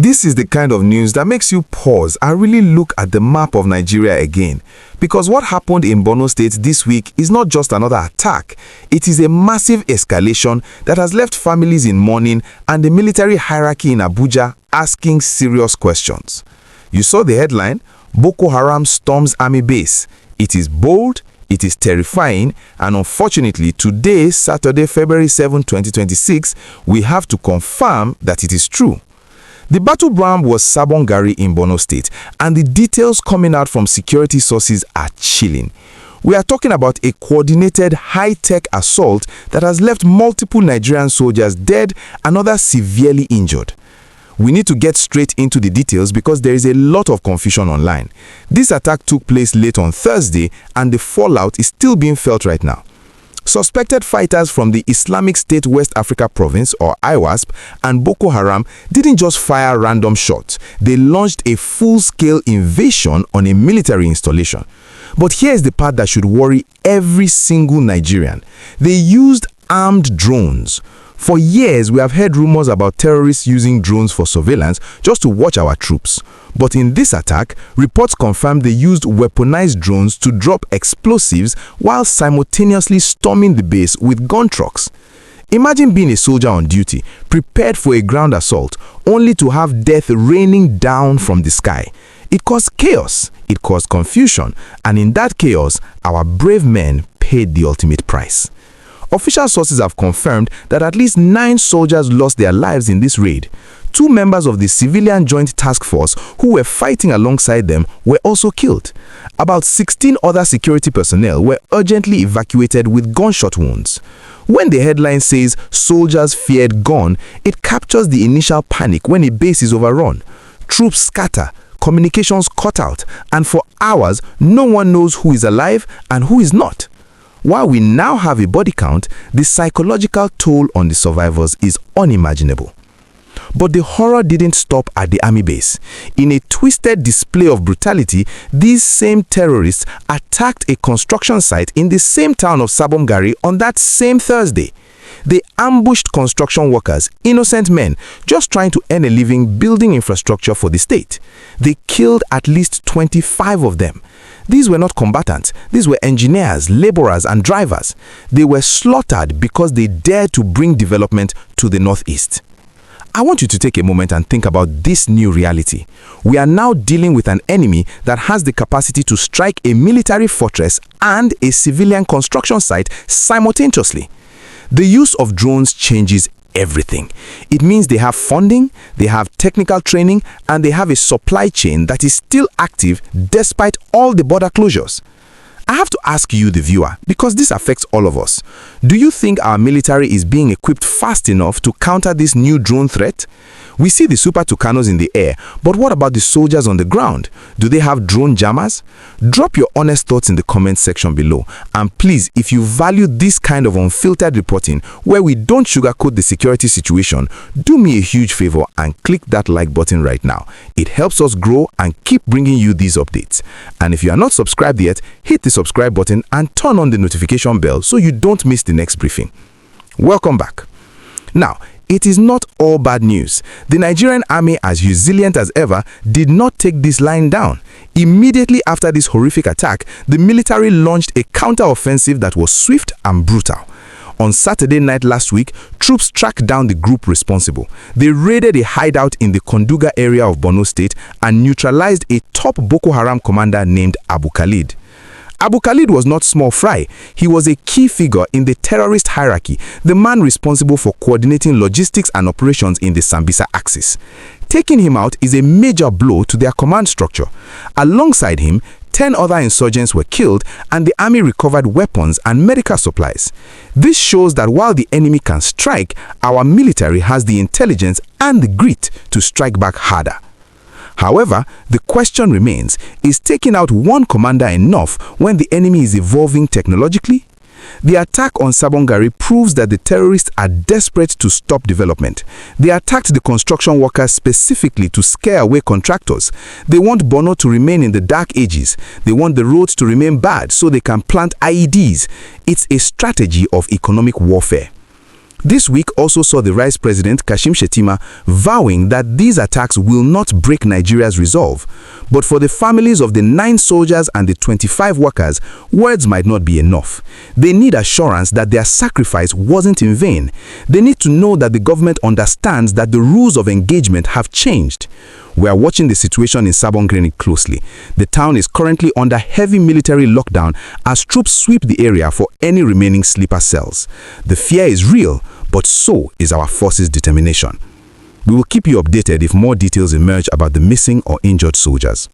This is the kind of news that makes you pause and really look at the map of Nigeria again. Because what happened in Borno State this week is not just another attack. It is a massive escalation that has left families in mourning and the military hierarchy in Abuja asking serious questions. You saw the headline, Boko Haram storms army base. It is bold, it is terrifying, and unfortunately today, Saturday, February 7, 2026, we have to confirm that it is true. The battleground was Sabon Gari in Borno State, and the details coming out from security sources are chilling. We are talking about a coordinated high-tech assault that has left multiple Nigerian soldiers dead and others severely injured. We need to get straight into the details because there is a lot of confusion online. This attack took place late on Thursday, and the fallout is still being felt right now. Suspected fighters from the Islamic State West Africa Province, or ISWAP, and Boko Haram didn't just fire random shots. They launched a full-scale invasion on a military installation. But here's the part that should worry every single Nigerian. They used armed drones. For years, we have heard rumors about terrorists using drones for surveillance just to watch our troops. But in this attack, reports confirmed they used weaponized drones to drop explosives while simultaneously storming the base with gun trucks. Imagine being a soldier on duty, prepared for a ground assault, only to have death raining down from the sky. It caused chaos, it caused confusion, and in that chaos, our brave men paid the ultimate price. Official sources have confirmed that at least 9 soldiers lost their lives in this raid. 2 members of the Civilian Joint Task Force who were fighting alongside them were also killed. About 16 other security personnel were urgently evacuated with gunshot wounds. When the headline says soldiers feared gun, it captures the initial panic when a base is overrun. Troops scatter, communications cut out, and for hours no one knows who is alive and who is not. While we now have a body count, the psychological toll on the survivors is unimaginable. But the horror didn't stop at the army base. In a twisted display of brutality, these same terrorists attacked a construction site in the same town of Sabon Gari on that same Thursday. They ambushed construction workers, innocent men, just trying to earn a living building infrastructure for the state. They killed at least 25 of them. These were not combatants. These were engineers, laborers, and drivers. They were slaughtered because they dared to bring development to the northeast. I want you to take a moment and think about this new reality. We are now dealing with an enemy that has the capacity to strike a military fortress and a civilian construction site simultaneously. The use of drones changes everything. It means they have funding, they have technical training, and they have a supply chain that is still active despite all the border closures. I have to ask you, the viewer, because this affects all of us. Do you think our military is being equipped fast enough to counter this new drone threat? We see the Super Tucanos in the air, but what about the soldiers on the ground? Do they have drone jammers? Drop your honest thoughts in the comment section below. And please, if you value this kind of unfiltered reporting, where we don't sugarcoat the security situation, do me a huge favor and click that like button right now. It helps us grow and keep bringing you these updates. And if you are not subscribed yet, hit the subscribe button and turn on the notification bell so you don't miss the next briefing. Welcome back. Now, it is not all bad news. The Nigerian army, as resilient as ever, did not take this lying down. Immediately after this horrific attack, the military launched a counter-offensive that was swift and brutal. On Saturday night last week, troops tracked down the group responsible. They raided a hideout in the Konduga area of Borno State and neutralized a top Boko Haram commander named Abu Khalid. Abu Khalid was not small fry. He was a key figure in the terrorist hierarchy, the man responsible for coordinating logistics and operations in the Sambisa axis. Taking him out is a major blow to their command structure. Alongside him, 10 other insurgents were killed and the army recovered weapons and medical supplies. This shows that while the enemy can strike, our military has the intelligence and the grit to strike back harder. However, the question remains, is taking out one commander enough when the enemy is evolving technologically? The attack on Sabon Gari proves that the terrorists are desperate to stop development. They attacked the construction workers specifically to scare away contractors. They want Borno to remain in the dark ages. They want the roads to remain bad so they can plant IEDs. It's a strategy of economic warfare. This week also saw the Vice President Kashim Shettima vowing that these attacks will not break Nigeria's resolve. But for the families of the 9 soldiers and the 25 workers, words might not be enough. They need assurance that their sacrifice wasn't in vain. They need to know that the government understands that the rules of engagement have changed. We are watching the situation in Sabon Gari closely. The town is currently under heavy military lockdown as troops sweep the area for any remaining sleeper cells. The fear is real, but so is our forces' determination. We will keep you updated if more details emerge about the missing or injured soldiers.